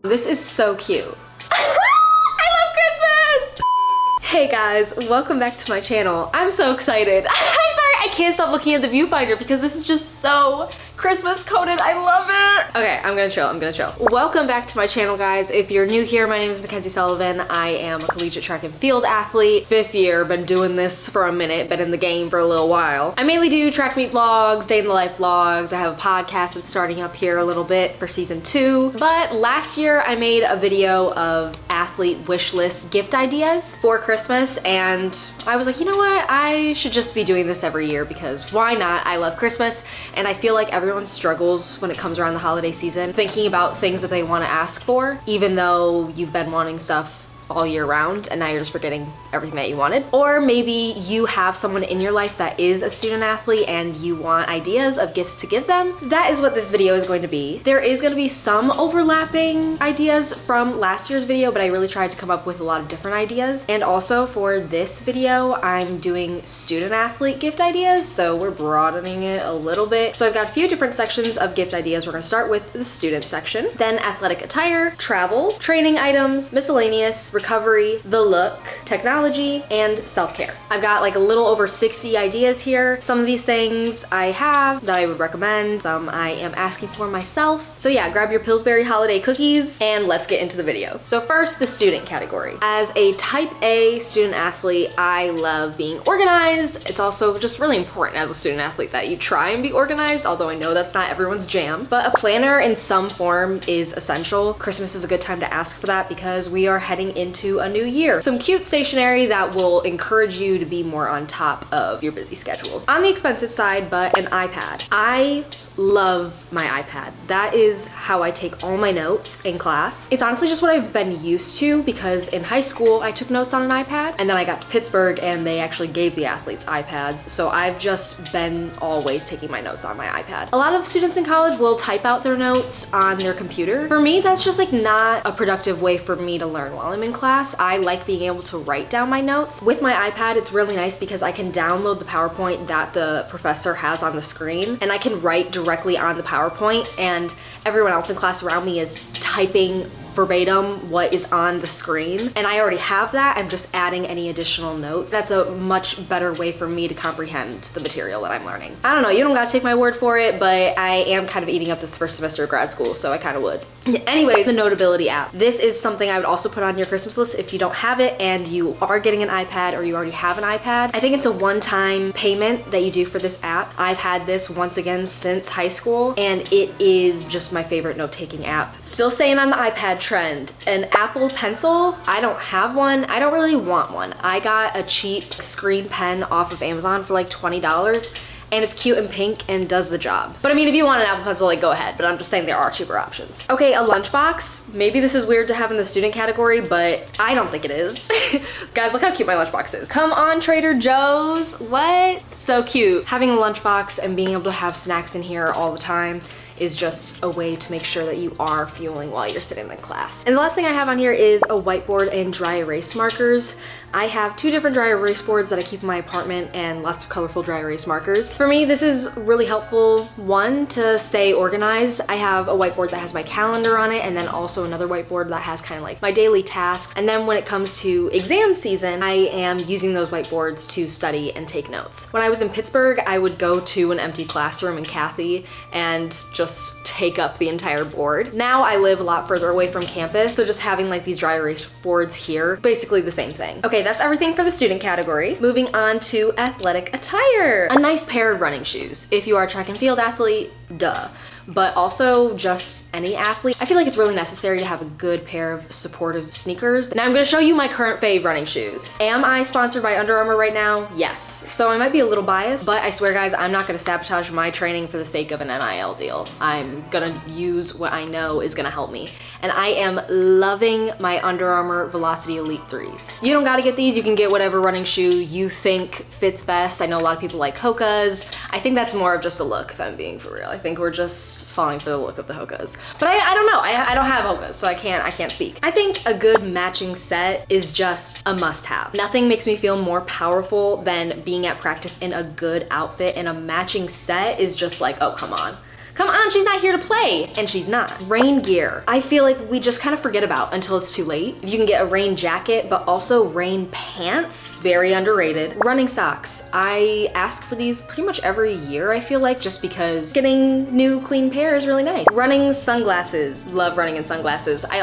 This is so cute. I love Christmas! Hey guys, welcome back to my channel. I'm so excited. I'm sorry, I can't stop looking at the viewfinder because this is just so Christmas coded. I love it. Okay, I'm gonna chill. Welcome back to my channel, guys. If you're new here, my name is Mackenzie Sullivan. I am a collegiate track and field athlete. 5th year, been doing this for a minute, been in the game for a little while. I mainly do track meet vlogs, day in the life vlogs. I have a podcast that's starting up here a little bit for season 2. But last year I made a video of athlete wish list gift ideas for Christmas, and I was like, you know what? I should just be doing this every year because why not? I love Christmas, and I feel like everyone struggles when it comes around the holiday season thinking about things that they want to ask for, even though you've been wanting stuff all year round and now you're just forgetting everything that you wanted. Or maybe you have someone in your life that is a student athlete and you want ideas of gifts to give them. That is what this video is going to be. There is going to be some overlapping ideas from last year's video, but I really tried to come up with a lot of different ideas. And also for this video, I'm doing student athlete gift ideas, so we're broadening it a little bit. So I've got a few different sections of gift ideas. We're going to start with the student section, then athletic attire, travel, training items, miscellaneous, recovery, the look, technology, and self-care. I've got like a little over 60 ideas here. Some of these things I have that I would recommend, some I am asking for myself. So yeah, grab your Pillsbury holiday cookies and let's get into the video. So first, the student category. As a type A student athlete, I love being organized. It's also just really important as a student athlete that you try and be organized, although I know that's not everyone's jam. But a planner in some form is essential. Christmas is a good time to ask for that because we are heading into a new year. Some cute stationery that will encourage you to be more on top of your busy schedule. On the expensive side, but an iPad. I love my iPad. That is how I take all my notes in class. It's honestly just what I've been used to because in high school I took notes on an iPad, and then I got to Pittsburgh and they actually gave the athletes iPads, so I've just been always taking my notes on my iPad. A lot of students in college will type out their notes on their computer. For me, that's just like not a productive way for me to learn while I'm in class. I like being able to write down my notes. With my iPad, it's really nice because I can download the PowerPoint that the professor has on the screen, and I can write directly on the PowerPoint, and everyone else in class around me is typing verbatim what is on the screen, and I already have that. I'm just adding any additional notes. That's a much better way for me to comprehend the material that I'm learning. I don't know, you don't gotta take my word for it, but I am kind of eating up this first semester of grad school, so I kind of would. Anyways, the Notability app. This is something I would also put on your Christmas list if you don't have it and you are getting an iPad or you already have an iPad. I think it's a one-time payment that you do for this app. I've had this once again since high school, and it is just my favorite note-taking app. Still staying on the iPad trend. An Apple Pencil, I don't have one. I don't really want one. I got a cheap screen pen off of Amazon for like $20, and it's cute and pink and does the job. But I mean, if you want an Apple Pencil, like go ahead, but I'm just saying there are cheaper options. Okay, a lunchbox. Maybe this is weird to have in the student category, but I don't think it is. Guys, look how cute my lunchbox is. Come on, Trader Joe's. What? So cute. Having a lunchbox and being able to have snacks in here all the time is just a way to make sure that you are fueling while you're sitting in class. And the last thing I have on here is a whiteboard and dry erase markers. I have 2 different dry erase boards that I keep in my apartment and lots of colorful dry erase markers. For me, this is really helpful, one, to stay organized. I have a whiteboard that has my calendar on it, and then also another whiteboard that has kind of like my daily tasks. And then when it comes to exam season, I am using those whiteboards to study and take notes. When I was in Pittsburgh, I would go to an empty classroom in Kathy and just take up the entire board. Now I live a lot further away from campus, so just having like these dry erase boards here, basically the same thing. Okay, that's everything for the student category. Moving on to athletic attire. A nice pair of running shoes. If you are a track and field athlete, duh. But also just any athlete. I feel like it's really necessary to have a good pair of supportive sneakers. Now I'm gonna show you my current fave running shoes. Am I sponsored by Under Armour right now? Yes. So I might be a little biased, but I swear guys, I'm not gonna sabotage my training for the sake of an NIL deal. I'm gonna use what I know is gonna help me. And I am loving my Under Armour Velocity Elite 3s. You don't gotta get these, you can get whatever running shoe you think fits best. I know a lot of people like Hoka's. I think that's more of just a look, if I'm being for real. I think we're just falling for the look of the Hoka's. But I don't know, I don't have Hoka's, so I can't speak. I think a good matching set is just a must-have. Nothing makes me feel more powerful than being at practice in a good outfit, and a matching set is just like, oh, come on. Come on, she's not here to play. And she's not. Rain gear. I feel like we just kind of forget about until it's too late. You can get a rain jacket, but also rain pants. Very underrated. Running socks. I ask for these pretty much every year, I feel like, just because getting new clean pair is really nice. Running sunglasses. Love running in sunglasses. I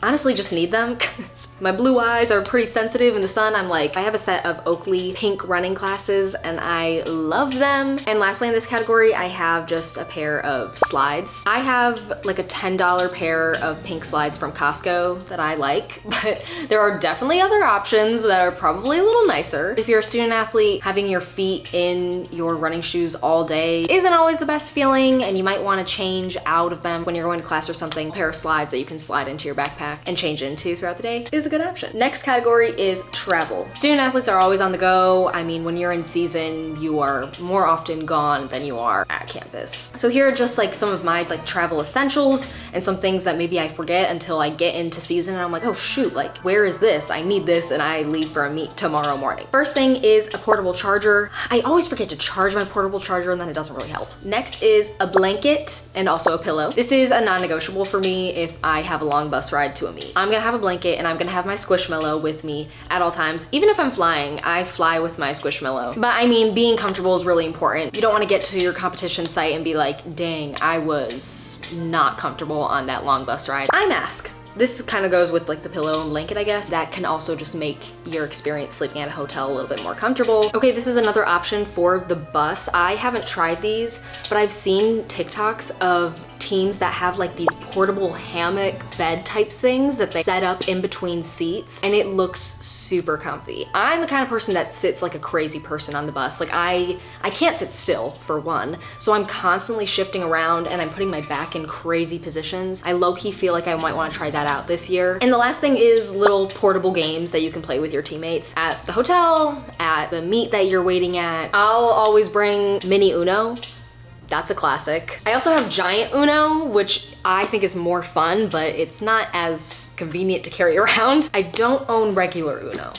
honestly just need them because my blue eyes are pretty sensitive in the sun. I have a set of Oakley pink running glasses and I love them. And lastly in this category, I have just a pair of slides. I have like a $10 pair of pink slides from Costco that I like, but there are definitely other options that are probably a little nicer. If you're a student athlete, having your feet in your running shoes all day isn't always the best feeling, and you might want to change out of them when you're going to class or something. A pair of slides that you can slide into your backpack and change into throughout the day is a good option. Next category is travel. Student athletes are always on the go. I mean, when you're in season, you are more often gone than you are at campus. So here are just like some of my travel essentials and some things that maybe I forget until I get into season and I'm like, oh shoot, where is this? I need this, and I leave for a meet tomorrow morning. First thing is a portable charger. I always forget to charge my portable charger and then it doesn't really help. Next is a blanket and also a pillow. This is a non-negotiable for me if I have a long bus ride to a meet. I'm gonna have a blanket and I'm gonna have my Squishmallow with me at all times. Even if I'm flying, I fly with my Squishmallow. But I mean, being comfortable is really important. You don't wanna get to your competition site and be like, dang, I was not comfortable on that long bus ride. Eye mask. This kind of goes with the pillow and blanket, I guess. That can also just make your experience sleeping at a hotel a little bit more comfortable. Okay, this is another option for the bus. I haven't tried these, but I've seen TikToks of teams that have these portable hammock bed type things that they set up in between seats, and it looks super comfy. I'm the kind of person that sits like a crazy person on the bus. I can't sit still, for one, so I'm constantly shifting around and I'm putting my back in crazy positions. I low-key feel like I might want to try that out this year. And the last thing is little portable games that you can play with your teammates at the hotel, at the meet that you're waiting at. I'll always bring mini Uno. That's a classic. I also have giant Uno, which I think is more fun, but it's not as convenient to carry around. I don't own regular Uno.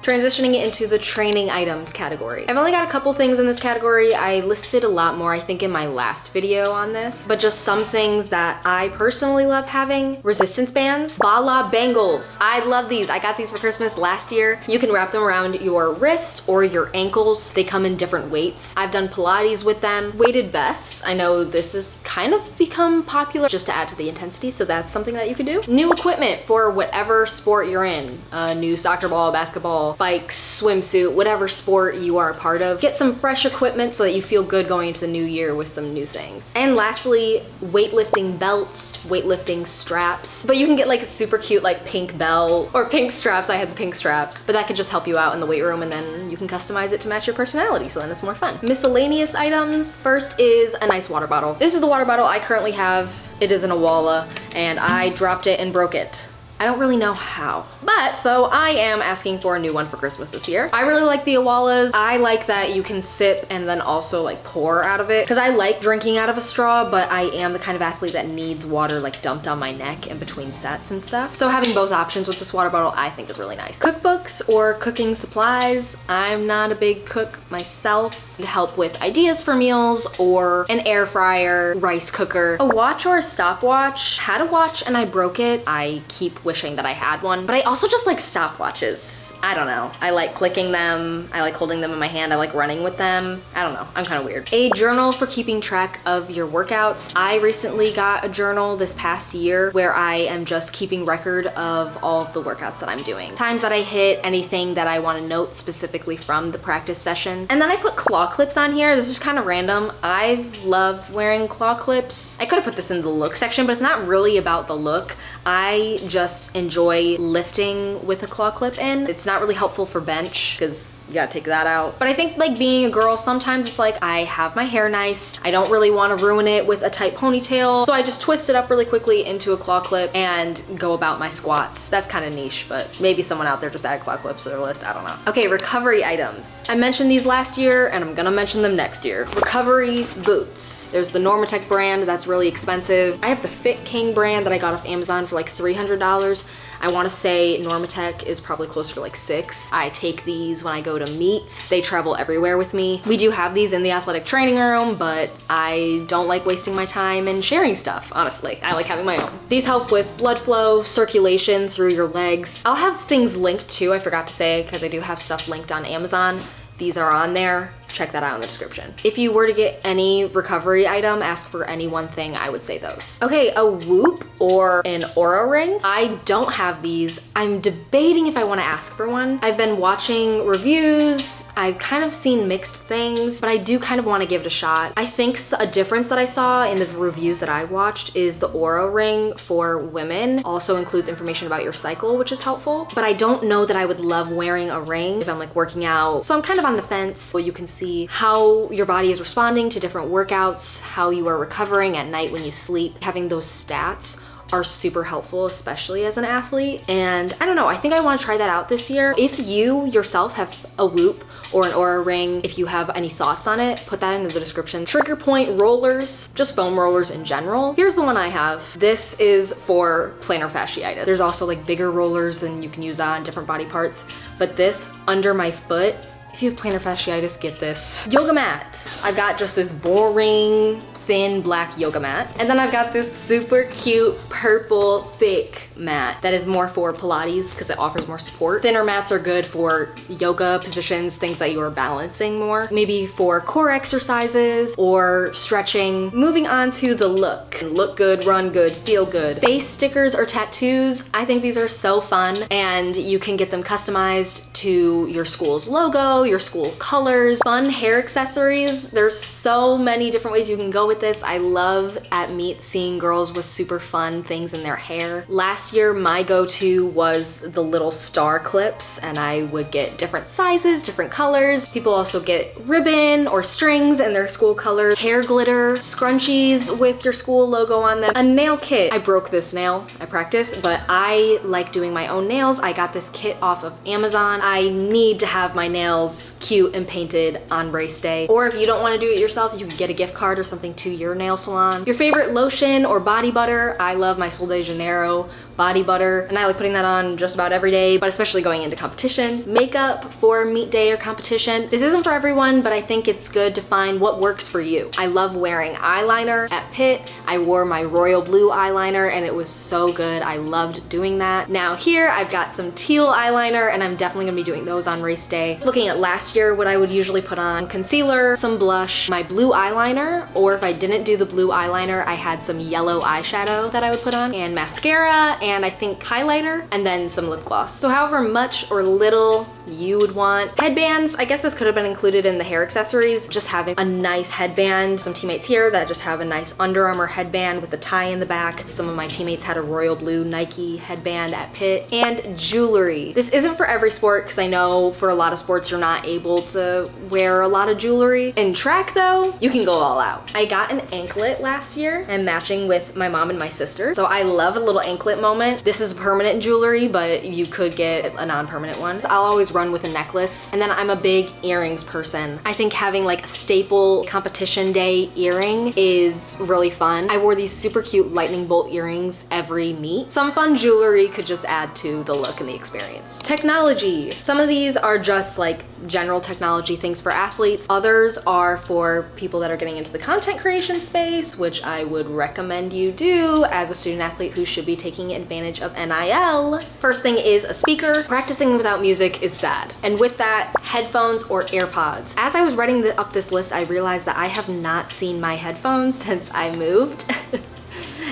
Transitioning it into the training items category. I've only got a couple things in this category. I listed a lot more, I think, in my last video on this, but just some things that I personally love having. Resistance bands, Bala bangles. I love these. I got these for Christmas last year. You can wrap them around your wrist or your ankles. They come in different weights. I've done Pilates with them. Weighted vests. I know this has kind of become popular just to add to the intensity, so that's something that you can do. New equipment for whatever sport you're in. A new soccer ball, basketball, bikes, swimsuit, whatever sport you are a part of. Get some fresh equipment so that you feel good going into the new year with some new things. And lastly, weightlifting belts, weightlifting straps. But you can get a super cute pink belt or pink straps. I had the pink straps, but that could just help you out in the weight room, and then you can customize it to match your personality, so then it's more fun. Miscellaneous items. First is a nice water bottle. This is the water bottle I currently have. It is an Awala, and I dropped it and broke it. I don't really know how, but so I am asking for a new one for Christmas this year. I really like the Awalas. I like that you can sip and then also pour out of it, because I like drinking out of a straw, but I am the kind of athlete that needs water dumped on my neck in between sets and stuff. So having both options with this water bottle I think is really nice. Cookbooks or cooking supplies. I'm not a big cook myself. To help with ideas for meals, or an air fryer, rice cooker, a watch or a stopwatch. Had a watch and I broke it. I keep wishing that I had one, but I also just like stopwatches. I don't know. I like clicking them. I like holding them in my hand. I like running with them. I don't know. I'm kind of weird. A journal for keeping track of your workouts. I recently got a journal this past year where I am just keeping record of all of the workouts that I'm doing. Times that I hit, anything that I want to note specifically from the practice session. And then I put claw clips on here. This is kind of random. I've loved wearing claw clips. I could have put this in the look section, but it's not really about the look. I just enjoy lifting with a claw clip in. It's not really helpful for bench because you gotta take that out. But I think being a girl, sometimes it's I have my hair nice. I don't really want to ruin it with a tight ponytail. So I just twist it up really quickly into a claw clip and go about my squats. That's kind of niche, but maybe someone out there just added claw clips to their list. I don't know. Okay, recovery items. I mentioned these last year and I'm gonna mention them next year. Recovery boots. There's the Normatec brand that's really expensive. I have the Fit King brand that I got off Amazon for $300. I want to say Normatec is probably closer to like 6. I take these when I go to meets. They travel everywhere with me. We do have these in the athletic training room, but I don't like wasting my time and sharing stuff, honestly. I like having my own. These help with blood flow, circulation through your legs. I'll have things linked too, I forgot to say, because I do have stuff linked on Amazon. These are on there. Check that out in the description. If you were to get any recovery item, ask for any one thing, I would say those. Okay, a Whoop or an Aura ring. I don't have these. I'm debating if I want to ask for one. I've been watching reviews. I've kind of seen mixed things, but I do kind of want to give it a shot. I think a difference that I saw in the reviews that I watched is the Aura ring for women also includes information about your cycle, which is helpful, but I don't know that I would love wearing a ring if I'm like working out. So I'm kind of on the fence. Well, you can see how your body is responding to different workouts, how you are recovering at night when you sleep. Having those stats are super helpful, especially as an athlete. And I don't know, I think I want to try that out this year. If you yourself have a Whoop or an Aura ring, if you have any thoughts on it, put that into the description. Trigger point rollers, just foam rollers in general. Here's the one I have. This is for plantar fasciitis. There's also like bigger rollers and you can use that on different body parts, but this under my foot, if you have plantar fasciitis, get this. Yoga mat. I've got just this boring, thin black yoga mat. And then I've got this super cute purple thick mat that is more for Pilates because it offers more support. Thinner mats are good for yoga positions, things that you are balancing more. Maybe for core exercises or stretching. Moving on to the look. Look good, run good, feel good. Face stickers or tattoos. I think these are so fun and you can get them customized to your school's logo, your school colors, fun hair accessories. There's so many different ways you can go with this. I love at meet seeing girls with super fun things in their hair. Last year, my go-to was the little star clips, and I would get different sizes, different colors. People also get ribbon or strings in their school colors, hair glitter, scrunchies with your school logo on them, a nail kit. I broke this nail, I practice, but I like doing my own nails. I got this kit off of Amazon. I need to have my nails cute and painted on race day. Or if you don't want to do it yourself, you can get a gift card or something to your nail salon. Your favorite lotion or body butter. I love my Sol de Janeiro body butter, and I like putting that on just about every day, but especially going into competition. Makeup for meet day or competition. This isn't for everyone, but I think it's good to find what works for you. I love wearing eyeliner. At Pitt, I wore my royal blue eyeliner and it was so good. I loved doing that. Now here, I've got some teal eyeliner and I'm definitely gonna be doing those on race day. Looking at last year, what I would usually put on: concealer, some blush, my blue eyeliner, or if I didn't do the blue eyeliner, I had some yellow eyeshadow that I would put on, and mascara, and I think highlighter, and then some lip gloss. So however much or little you would want. Headbands, I guess this could have been included in the hair accessories. Just having a nice headband. Some teammates here that just have a nice Under Armour headband with a tie in the back. Some of my teammates had a royal blue Nike headband at Pitt. And jewelry. This isn't for every sport because I know for a lot of sports you're not able to wear a lot of jewelry. In track though, you can go all out. I got an anklet last year and matching with my mom and my sister. So I love a little anklet moment. This is permanent jewelry, but you could get a non-permanent one. I'll always run with a necklace. And then I'm a big earrings person. I think having like a staple competition day earring is really fun. I wore these super cute lightning bolt earrings every meet. Some fun jewelry could just add to the look and the experience. Technology. Some of these are just like general technology things for athletes. Others are for people that are getting into the content creation space, which I would recommend you do as a student athlete who should be taking advantage of NIL. First thing is a speaker. Practicing without music is sad. And with that, headphones or AirPods. As I was writing up this list, I realized that I have not seen my headphones since I moved.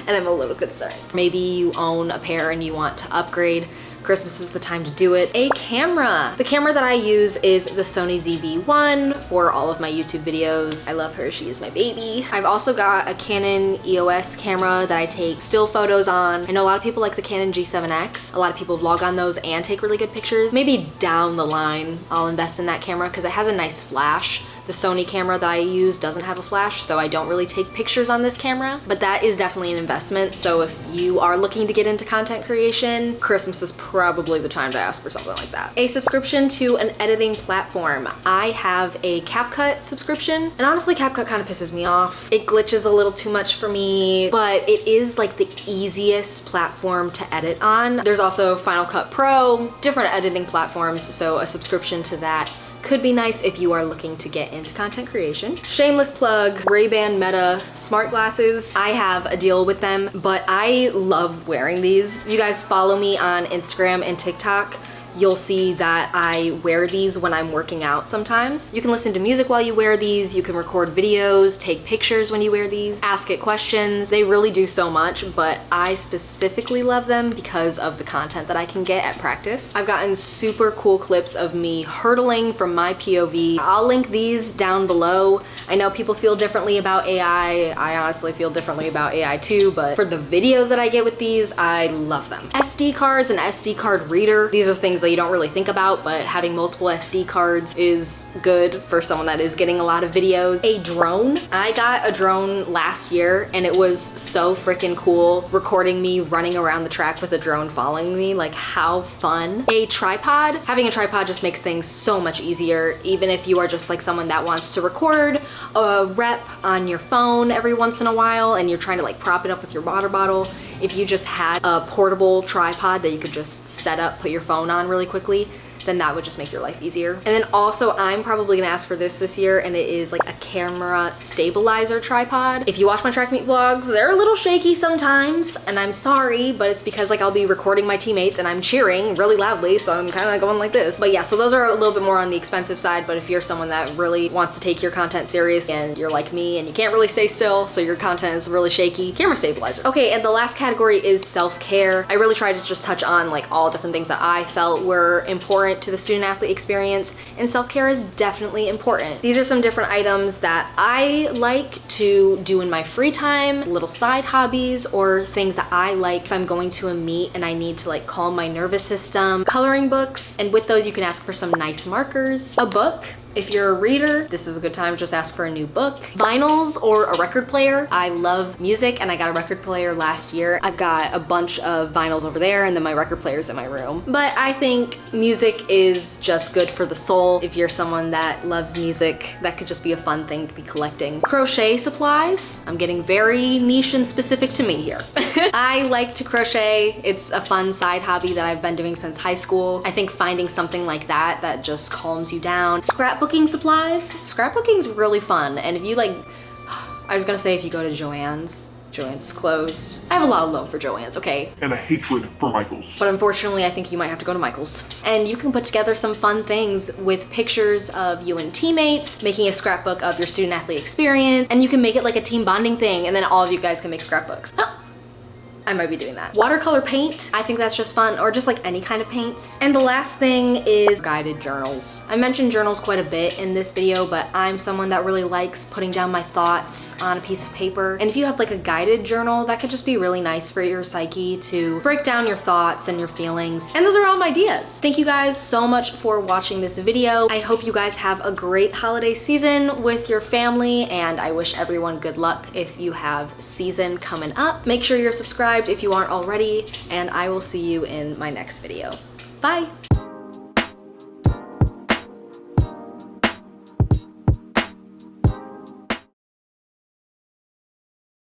And I'm a little concerned. Maybe you own a pair and you want to upgrade. Christmas is the time to do it. A camera. The camera that I use is the Sony ZV-1 for all of my YouTube videos. I love her, she is my baby. I've also got a Canon EOS camera that I take still photos on. I know a lot of people like the Canon G7X. A lot of people vlog on those and take really good pictures. Maybe down the line, I'll invest in that camera because it has a nice flash The Sony camera that I use doesn't have a flash, so I don't really take pictures on this camera, but that is definitely an investment. So if you are looking to get into content creation, Christmas is probably the time to ask for something like that. A subscription to an editing platform. I have a CapCut subscription, and honestly, CapCut kind of pisses me off. It glitches a little too much for me, but it is like the easiest platform to edit on. There's also Final Cut Pro, different editing platforms, so a subscription to that could be nice if you are looking to get into content creation. Shameless plug, Ray-Ban Meta smart glasses. I have a deal with them, but I love wearing these. If you guys follow me on Instagram and TikTok, you'll see that I wear these when I'm working out sometimes. You can listen to music while you wear these, you can record videos, take pictures when you wear these, ask it questions. They really do so much, but I specifically love them because of the content that I can get at practice. I've gotten super cool clips of me hurdling from my POV. I'll link these down below. I know people feel differently about AI. I honestly feel differently about AI too, but for the videos that I get with these, I love them. SD cards and SD card reader. These are things that you don't really think about, but having multiple SD cards is good for someone that is getting a lot of videos. A drone. I got a drone last year and it was so freaking cool recording me running around the track with a drone following me. Like, how fun. A tripod. Having a tripod just makes things so much easier, even if you are just like someone that wants to record a rep on your phone every once in a while and you're trying to like prop it up with your water bottle. If you just had a portable tripod that you could just set up, put your phone on really quickly, then that would just make your life easier. And then also, I'm probably gonna ask for this year, and it is like a camera stabilizer tripod. If you watch my track meet vlogs, they're a little shaky sometimes, and I'm sorry, but it's because like I'll be recording my teammates and I'm cheering really loudly, so I'm kind of going like this. But yeah, so those are a little bit more on the expensive side, but if you're someone that really wants to take your content serious and you're like me and you can't really stay still, so your content is really shaky, camera stabilizer. Okay, and the last category is self-care. I really tried to just touch on like all different things that I felt were important to the student athlete experience, and self-care is definitely important. These are some different items that I like to do in my free time, little side hobbies, or things that I like if I'm going to a meet and I need to like calm my nervous system. Coloring books, and with those you can ask for some nice markers. A book. If you're a reader, this is a good time to just ask for a new book. Vinyls or a record player. I love music and I got a record player last year. I've got a bunch of vinyls over there and then my record player's in my room. But I think music is just good for the soul. If you're someone that loves music, that could just be a fun thing to be collecting. Crochet supplies. I'm getting very niche and specific to me here. I like to crochet. It's a fun side hobby that I've been doing since high school. I think finding something like that that just calms you down. Scrapbooking supplies. Scrapbooking's really fun, and if you like, I was gonna say if you go to Joann's is closed. I have a lot of love for Joann's, okay? And a hatred for Michael's. But unfortunately, I think you might have to go to Michael's. And you can put together some fun things with pictures of you and teammates, making a scrapbook of your student athlete experience, and you can make it like a team bonding thing, and then all of you guys can make scrapbooks. I might be doing that. Watercolor paint, I think that's just fun, or just like any kind of paints. And the last thing is guided journals. I mentioned journals quite a bit in this video, but I'm someone that really likes putting down my thoughts on a piece of paper. And if you have like a guided journal, that could just be really nice for your psyche to break down your thoughts and your feelings. And those are all my ideas. Thank you guys so much for watching this video. I hope you guys have a great holiday season with your family, and I wish everyone good luck if you have season coming up. Make sure you're subscribed if you aren't already, and I will see you in my next video. Bye!